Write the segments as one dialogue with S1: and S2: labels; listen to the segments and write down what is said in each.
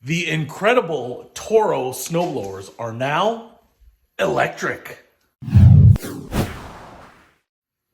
S1: The incredible Toro snowblowers are now electric.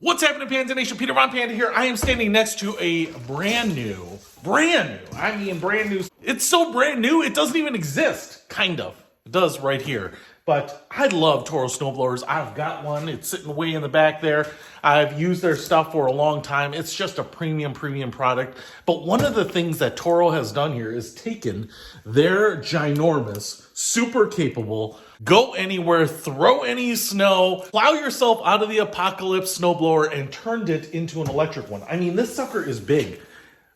S1: What's happening, Panda Nation? Peter Von Panda here. I am standing next to a brand new, I mean brand new. It's so brand new, it doesn't even exist. Kind of. It does right here. But I love Toro snowblowers. I've got one. It's sitting way in the back there. I've used their stuff for a long time. It's just a premium product. But one of the things that Toro has done here is taken their ginormous, super capable, go anywhere, throw any snow, plow yourself out of the apocalypse snowblower and turned it into an electric one. I mean, this sucker is big.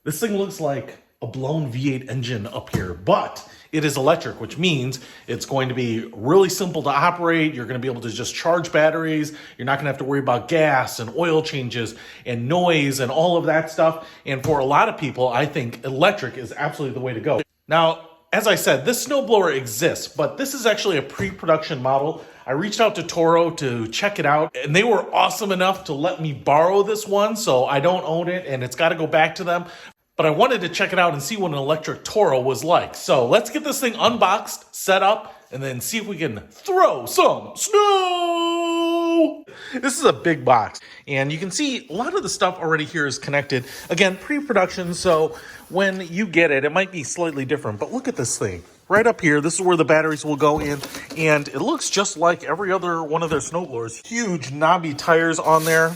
S1: This thing looks like a blown V8 engine up here, but it is electric, which means it's going to be really simple to operate. You're going to be able to just charge batteries. You're not going to have to worry about gas and oil changes and noise and all of that stuff. And for a lot of people, I think electric is absolutely the way to go. Now, as I said, this snowblower exists, but this is actually a pre-production model. I reached out to Toro to check it out, and they were awesome enough to let me borrow this one, so I don't own it, and it's got to go back to them. But I wanted to check it out and see what an electric Toro was like. So let's get this thing unboxed, set up, and then see if we can throw some snow. This is a big box, and you can see a lot of the stuff already here is connected. Again, pre-production, so when you get it, it might be slightly different. But look at this thing. Right up here, this is where the batteries will go in, and it looks just like every other one of their snowblowers. Huge knobby tires on there.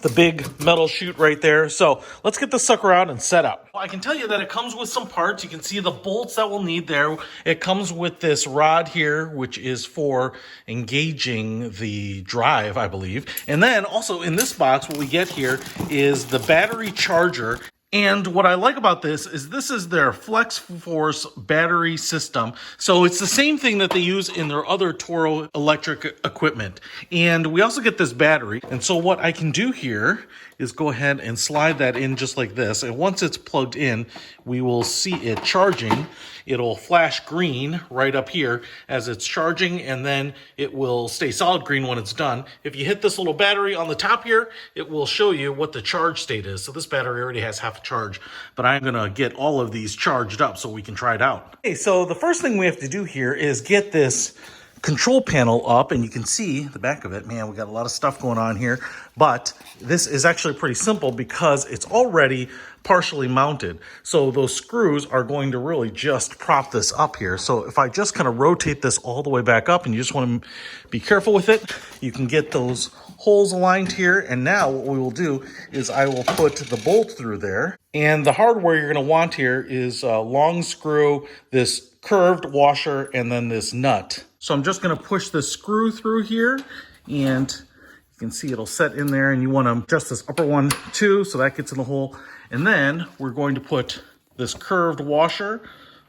S1: The big metal chute right there. So let's get this sucker out and set up. Well, I can tell you that it comes with some parts. You can see the bolts that we'll need there. It comes with this rod here, which is for engaging the drive, I believe. And then also in this box, what we get here is the battery charger. And what I like about this is their Flex Force battery system. So it's the same thing that they use in their other Toro electric equipment. And we also get this battery. And so what I can do here is go ahead and slide that in just like this. And once it's plugged in, we will see it charging. It'll flash green right up here as it's charging, and then it will stay solid green when it's done. If you hit this little battery on the top here, it will show you what the charge state is. So this battery already has half a charge, but I'm gonna get all of these charged up so we can try it out. Okay, so the first thing we have to do here is get this control panel up, and you can see the back of it. Man, we got a lot of stuff going on here, but this is actually pretty simple because it's already partially mounted. So those screws are going to really just prop this up here. So if I just kind of rotate this all the way back up, and you just want to be careful with it, you can get those holes aligned here. And now what we will do is I will put the bolt through there. And the hardware you're going to want here is a long screw, this curved washer, and then this nut. So I'm just going to push the screw through here, and you can see it'll set in there, and you want to adjust this upper one too, so that gets in the hole. And then we're going to put this curved washer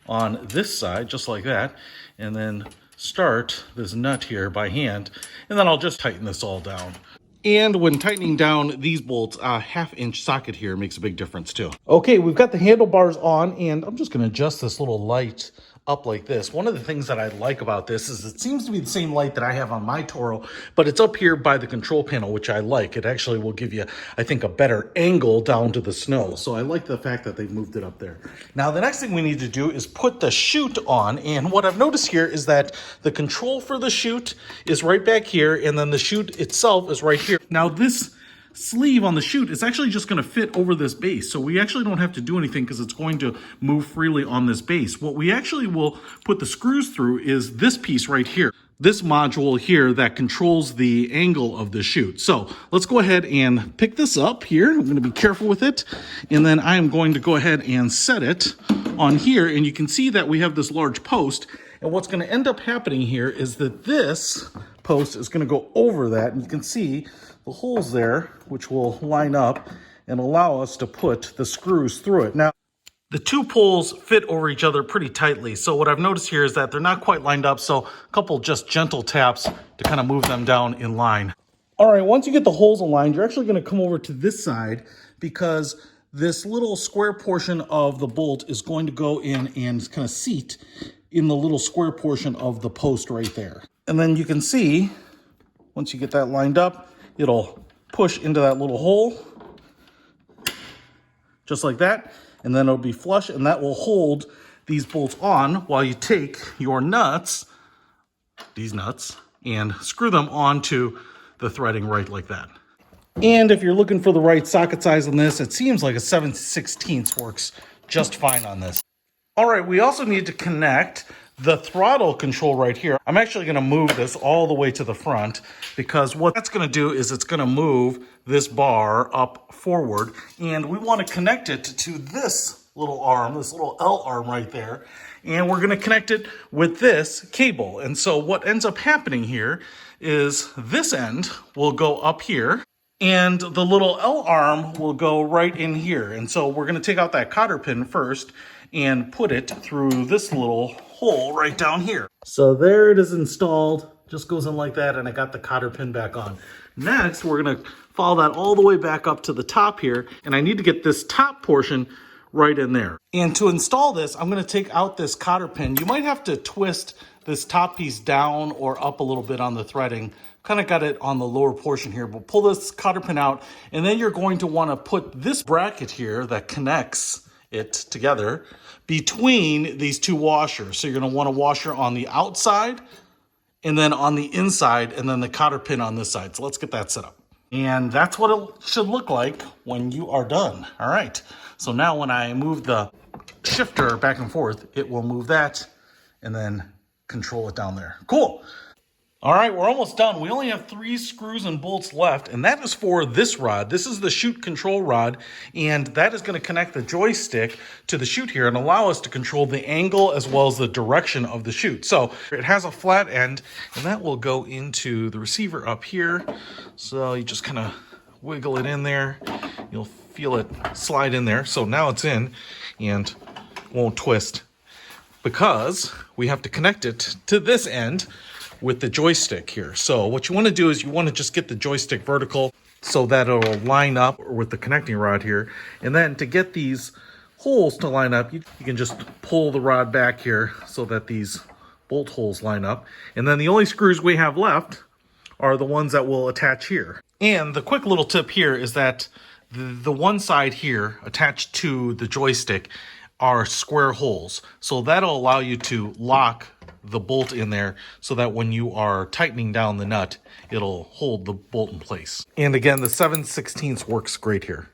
S1: on this side, just like that, and then start this nut here by hand, and then I'll just tighten this all down. And when tightening down these bolts, a 1/2-inch socket here makes a big difference too. Okay, we've got the handlebars on, and I'm just going to adjust this little light up like this. One of the things that I like about this is it seems to be the same light that I have on my Toro, but it's up here by the control panel, which I like. It actually will give you, I think, a better angle down to the snow. So I like the fact that they've moved it up there. Now, the next thing we need to do is put the chute on. And what I've noticed here is that the control for the chute is right back here, and then the chute itself is right here. Now, this sleeve on the chute is actually just going to fit over this base, so we actually don't have to do anything because it's going to move freely on this base. What we actually will put the screws through is this piece right here, this module here that controls the angle of the chute. So let's go ahead and pick this up here. I'm going to be careful with it, and then I am going to go ahead and set it on here, and you can see that we have this large post. And what's going to end up happening here is that this post is going to go over that, and you can see the holes there, which will line up and allow us to put the screws through it. Now, the two poles fit over each other pretty tightly. So what I've noticed here is that they're not quite lined up. So a couple just gentle taps to kind of move them down in line. All right, once you get the holes aligned, you're actually going to come over to this side because this little square portion of the bolt is going to go in and kind of seat in the little square portion of the post right there. And then you can see, once you get that lined up, it'll push into that little hole, just like that, and then it'll be flush, and that will hold these bolts on while you take your nuts, these nuts, and screw them onto the threading right like that. And if you're looking for the right socket size on this, it seems like a 7/16 works just fine on this. All right, we also need to connect the throttle control right here. I'm actually gonna move this all the way to the front because what that's gonna do is it's gonna move this bar up forward, and we wanna connect it to this little arm, this little L arm right there, and we're gonna connect it with this cable. And so what ends up happening here is this end will go up here, and the little L arm will go right in here. And so we're gonna take out that cotter pin first and put it through this little hole right down here. So there it is installed, just goes in like that, and I got the cotter pin back on. Next, we're gonna follow that all the way back up to the top here, and I need to get this top portion right in there. And to install this, I'm gonna take out this cotter pin. You might have to twist this top piece down or up a little bit on the threading. Kind of got it on the lower portion here, but pull this cotter pin out, and then you're going to wanna put this bracket here that connects it together between these two washers. So you're gonna want a washer on the outside and then on the inside, and then the cotter pin on this side. So let's get that set up. And that's what it should look like when you are done. All right, so now when I move the shifter back and forth, it will move that and then control it down there. Cool. All right, we're almost done. We only have 3 screws and bolts left, and that is for this rod. This is the Chute Control Rod, and that is going to connect the joystick to the chute here and allow us to control the angle as well as the direction of the chute. So it has a flat end, and that will go into the receiver up here. So you just kind of wiggle it in there. You'll feel it slide in there. So now it's in and won't twist because we have to connect it to this end with the joystick here. So what you want to do is you want to just get the joystick vertical so that it'll line up with the connecting rod here. And then to get these holes to line up, you can just pull the rod back here so that these bolt holes line up. And then the only screws we have left are the ones that will attach here. And the quick little tip here is that the one side here attached to the joystick are square holes. So that'll allow you to lock the bolt in there so that when you are tightening down the nut, it'll hold the bolt in place. And again, the 7/16 works great here.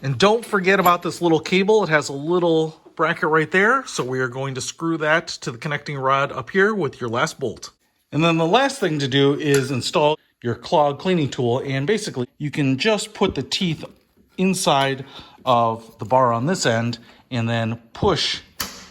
S1: And don't forget about this little cable. It has a little bracket right there. So we are going to screw that to the connecting rod up here with your last bolt. And then the last thing to do is install your clog cleaning tool. And basically you can just put the teeth inside of the bar on this end and then push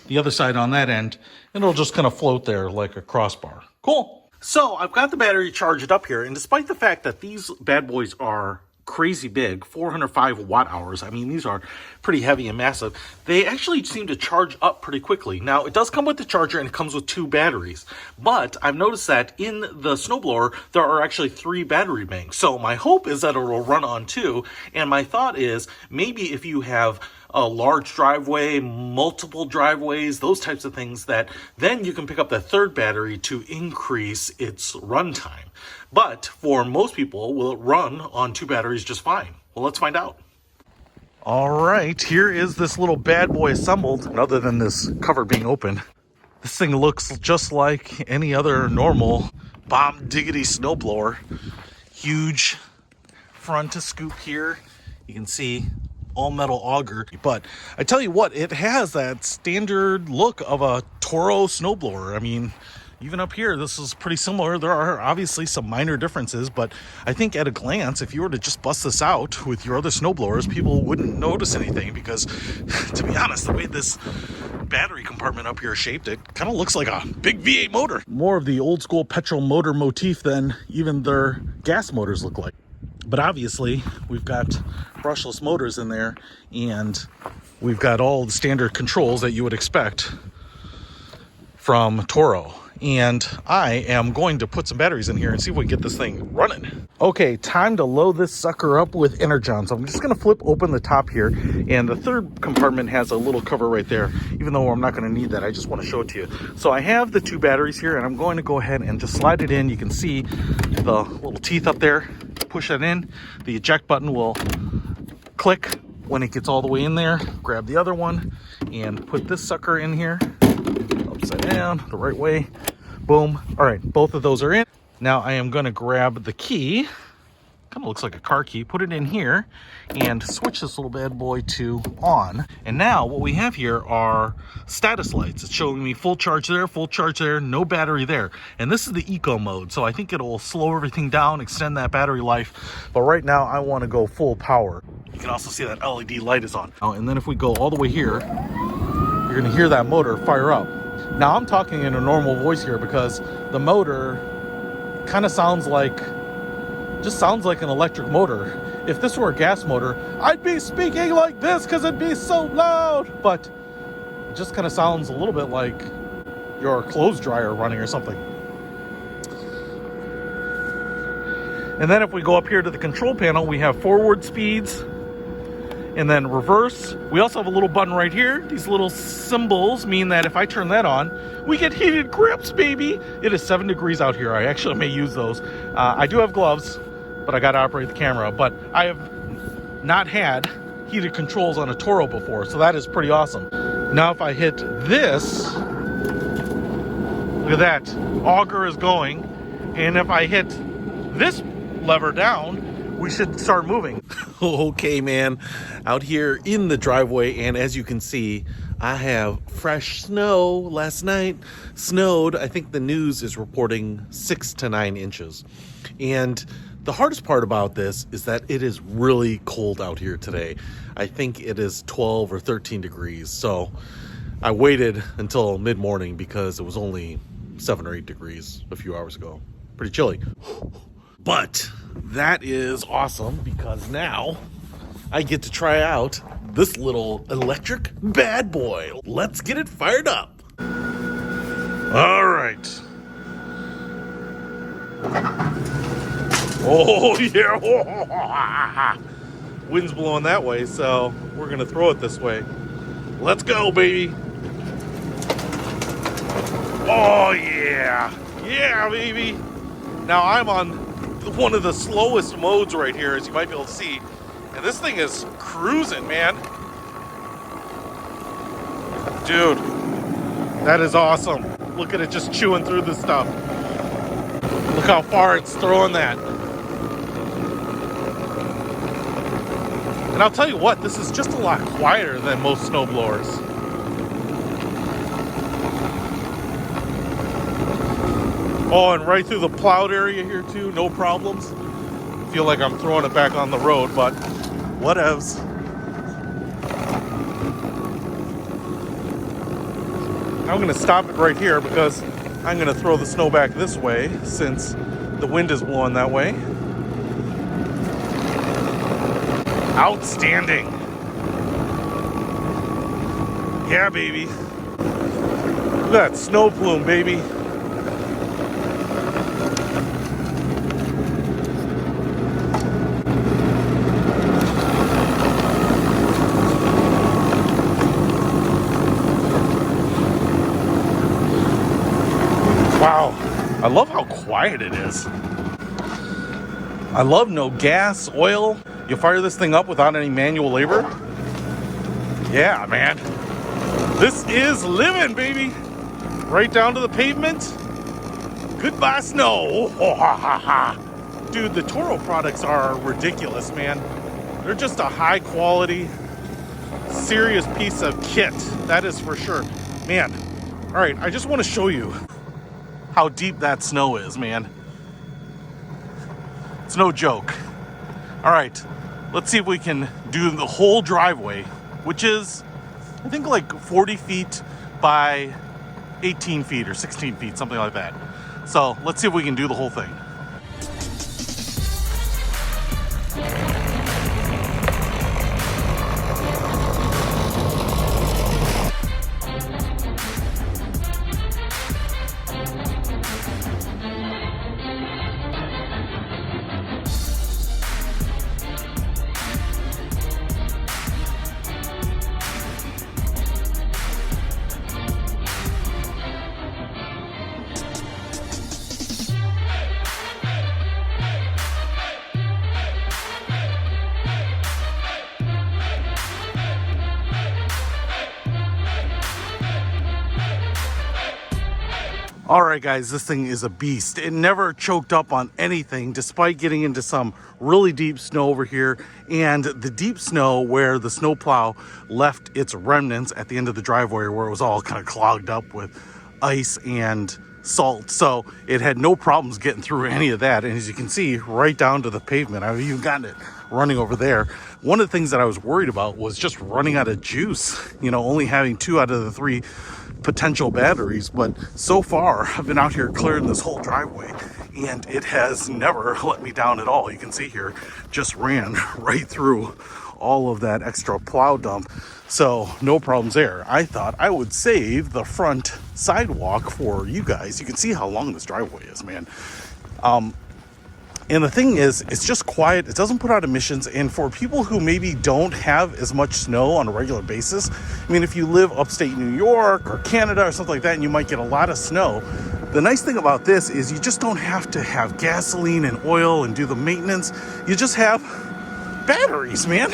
S1: the other side on that end, and it'll just kind of float there like a crossbar. Cool. So I've got the battery charged up here, and despite the fact that these bad boys are crazy big, 405 watt hours, I mean, these are pretty heavy and massive, they actually seem to charge up pretty quickly. Now, it does come with the charger, and it comes with 2 batteries, but I've noticed that in the Snowblower, there are actually 3 battery banks. So my hope is that it will run on 2, and my thought is maybe if you have a large driveway, multiple driveways, those types of things, that then you can pick up that 3rd battery to increase its runtime. But for most people, will it run on 2 batteries just fine? Well, let's find out. All right, here is this little bad boy assembled. And other than this cover being open, this thing looks just like any other normal bomb diggity snowblower. Huge front scoop here. You can see all metal auger, but I tell you what, it has that standard look of a Toro snowblower. I mean, even up here, this is pretty similar. There are obviously some minor differences, but I think at a glance, if you were to just bust this out with your other snowblowers, people wouldn't notice anything because, to be honest, the way this battery compartment up here is shaped, it kind of looks like a big V8 motor. More of the old school petrol motor motif than even their gas motors look like. But obviously, we've got brushless motors in there, and we've got all the standard controls that you would expect from Toro. And I am going to put some batteries in here and see if we can get this thing running. Okay, time to load this sucker up with energon. So I'm just gonna flip open the top here, and the 3rd compartment has a little cover right there. Even though I'm not gonna need that, I just wanna show it to you. So I have the 2 batteries here, and I'm going to go ahead and just slide it in. You can see the little teeth up there. Push that in. The eject button will click when it gets all the way in there. Grab the other one and put this sucker in here. upside down, the right way. Boom. All right, both of those are in. Now I am going to grab the key. Kind of looks like a car key. Put it in here and switch this little bad boy to on. And now what we have here are status lights. It's showing me full charge there, no battery there. And this is the eco mode, so I think it'll slow everything down, extend that battery life. But right now I want to go full power. You can also see that LED light is on. And then if we go all the way here, you're going to hear that motor fire up. Now I'm talking in a normal voice here because the motor kind of sounds like an electric motor. If this were a gas motor, I'd be speaking like this because it'd be so loud. But it just kind of sounds a little bit like your clothes dryer running or something. And then if we go up here to the control panel, we have forward speeds and then reverse. We also have a little button right here. These little symbols mean that if I turn that on, we get heated grips, baby. It is 7 degrees out here. I actually may use those. I do have gloves, but I got to operate the camera. But I have not had heated controls on a Toro before, so that is pretty awesome. Now if I hit this, look at that, auger is going. And if I hit this lever down, we should start moving. Okay, man, out here in the driveway, and as you can see, I have fresh snow. Last night snowed. I think the news is reporting 6 to 9 inches. And the hardest part about this is that it is really cold out here today. I think it is 12 or 13 degrees. So I waited until mid-morning because it was only 7 or 8 degrees a few hours ago. Pretty chilly. But that is awesome because now I get to try out this little electric bad boy. Let's get it fired up. All right. Oh, yeah. Wind's blowing that way, so we're going to throw it this way. Let's go, baby. Oh, yeah. Yeah, baby. Now I'm on one of the slowest modes right here, as you might be able to see. And this thing is cruising, man. Dude, that is awesome. Look at it just chewing through this stuff. Look how far it's throwing that. And I'll tell you what, this is just a lot quieter than most snowblowers. Oh, and right through the plowed area here too, no problems. Feel like I'm throwing it back on the road, but whatevs. I'm gonna stop it right here because I'm gonna throw the snow back this way since the wind is blowing that way. Outstanding. Yeah, baby. Look at that snow plume, baby. Wow, I love how quiet it is. I love no gas, oil. You fire this thing up without any manual labor. Yeah, man. This is living, baby. Right down to the pavement. Goodbye, snow. Oh, ha, ha, ha. Dude, the Toro products are ridiculous, man. They're just a high quality, serious piece of kit. That is for sure. Man, all right, I just want to show you how deep that snow is, man. It's no joke. All right, let's see if we can do the whole driveway, which is, I think, like 40 feet by 18 feet or 16 feet, something like that. So let's see if we can do the whole thing. All right, guys, this thing is a beast. It never choked up on anything, despite getting into some really deep snow over here, and the deep snow where the snowplow left its remnants at the end of the driveway, where it was all kind of clogged up with ice and salt. So it had no problems getting through any of that. And as you can see, right down to the pavement, I've even gotten it running over there. One of the things that I was worried about was just running out of juice, you know, only having 2 out of the 3 potential batteries. But so far I've been out here clearing this whole driveway and it has never let me down at all. You can see here, just ran right through all of that extra plow dump. So no problems there. I thought I would save the front sidewalk for you guys. You can see how long this driveway is, man. And the thing is, it's just quiet. It doesn't put out emissions. And for people who maybe don't have as much snow on a regular basis, I mean, if you live upstate New York or Canada or something like that, and you might get a lot of snow, the nice thing about this is you just don't have to have gasoline and oil and do the maintenance. You just have batteries, man.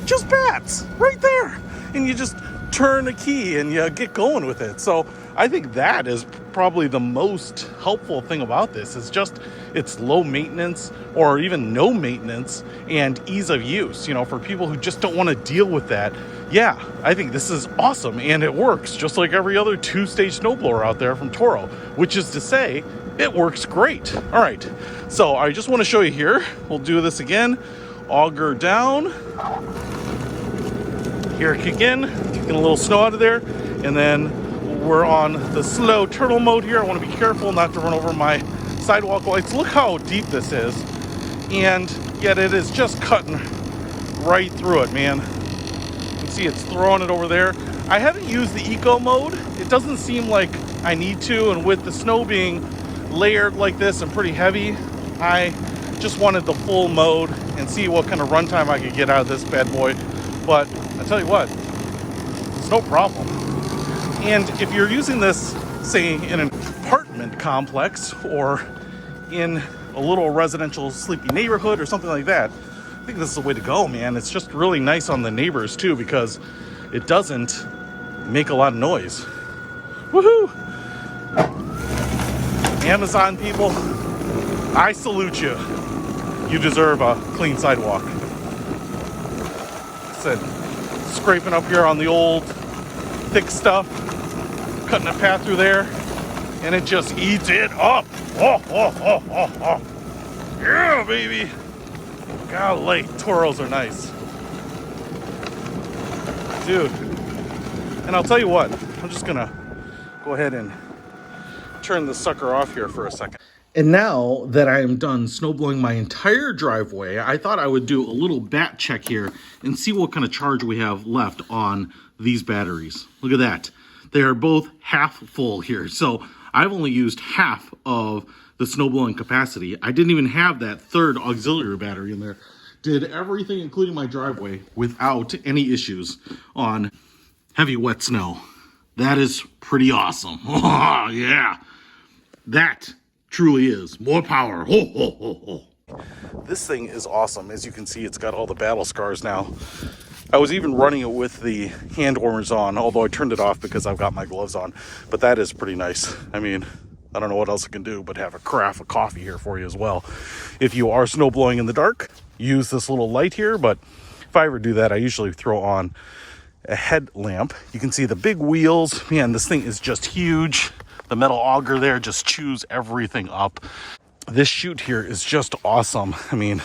S1: Just bats right there. And you just turn a key and you get going with it. So I think that is probably the most helpful thing about this, is just it's low maintenance or even no maintenance and ease of use. You know, for people who just don't want to deal with that, yeah, I think this is awesome. And it works just like every other 2-stage snowblower out there from Toro, which is to say it works great. All right, so I just want to show you here. We'll do this again. Auger down. Here it kick in, taking a little snow out of there, and then we're on the slow turtle mode here. I want to be careful not to run over my sidewalk lights. Look how deep this is, and yet it is just cutting right through it, man. You can see it's throwing it over there. I haven't used the eco mode. It doesn't seem like I need to, and with the snow being layered like this and pretty heavy, I just wanted the full mode and see what kind of runtime I could get out of this bad boy. But I tell you what, it's no problem. And if you're using this, say, in an apartment complex or in a little residential sleepy neighborhood or something like that, I think this is the way to go, man. It's just really nice on the neighbors too, because it doesn't make a lot of noise. Woohoo! Amazon people, I salute you. You deserve a clean sidewalk. Scraping up here on the old thick stuff, cutting a path through there, and it just eats it up. Yeah, baby. Golly, Toros are nice, dude. And I'll tell you what, I'm just gonna go ahead and turn the sucker off here for a second. And now that I am done snowblowing my entire driveway, I thought I would do a little bat check here and see what kind of charge we have left on these batteries. Look at that. They are both half full here. So I've only used half of the snowblowing capacity. I didn't even have that third auxiliary battery in there. Did everything, including my driveway, without any issues on heavy wet snow. That is pretty awesome. Oh, yeah. That truly is more power. Ho, ho, ho, ho. This thing is awesome. As you can see, it's got all the battle scars now. I was even running it with the hand warmers on, although I turned it off because I've got my gloves on. But that is pretty nice. I mean, I don't know what else I can do but have a carafe of coffee here for you as well. If you are snow blowing in the dark, use this little light here. But if I ever do that, I usually throw on a headlamp. You can see the big wheels. Man, this thing is just huge. The metal auger there just chews everything up. This chute here is just awesome. I mean,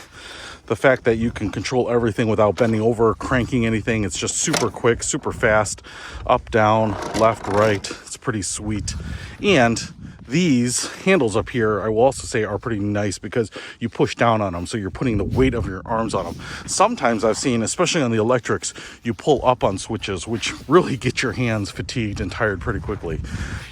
S1: the fact that you can control everything without bending over, cranking anything. It's just super quick, super fast. Up, down, left, right. It's pretty sweet. And these handles up here, I will also say, are pretty nice because you push down on them, so you're putting the weight of your arms on them. Sometimes I've seen, especially on the electrics, you pull up on switches, which really get your hands fatigued and tired pretty quickly.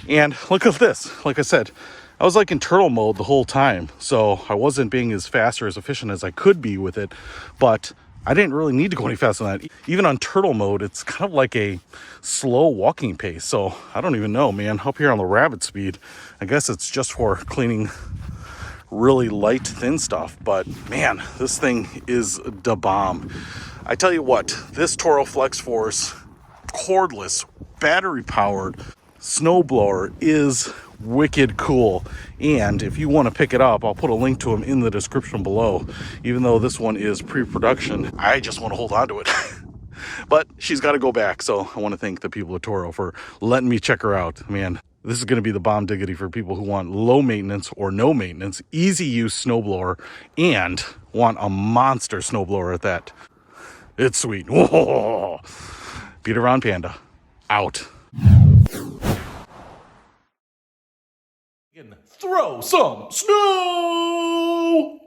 S1: And look at this. Like I said, I was like in turtle mode the whole time, so I wasn't being as fast or as efficient as I could be with it, but I didn't really need to go any faster than that. Even on turtle mode, it's kind of like a slow walking pace. So I don't even know, man. Up here on the rabbit speed, I guess it's just for cleaning really light, thin stuff. But man, this thing is the bomb. I tell you what, this Toro Flex Force, cordless, battery powered,
S2: Snowblower is wicked cool, and if you want to pick it up, I'll put a link to them in the description below. Even though this one is pre-production, I just want to hold on to it. But she's got to go back, so I want to thank the people at Toro for letting me check her out. Man, this is going to be the bomb diggity for people who want low maintenance or no maintenance, easy use snowblower, and want a monster snowblower at that. It's sweet. Whoa. Peter Ron Panda, out.
S1: Throw some snow!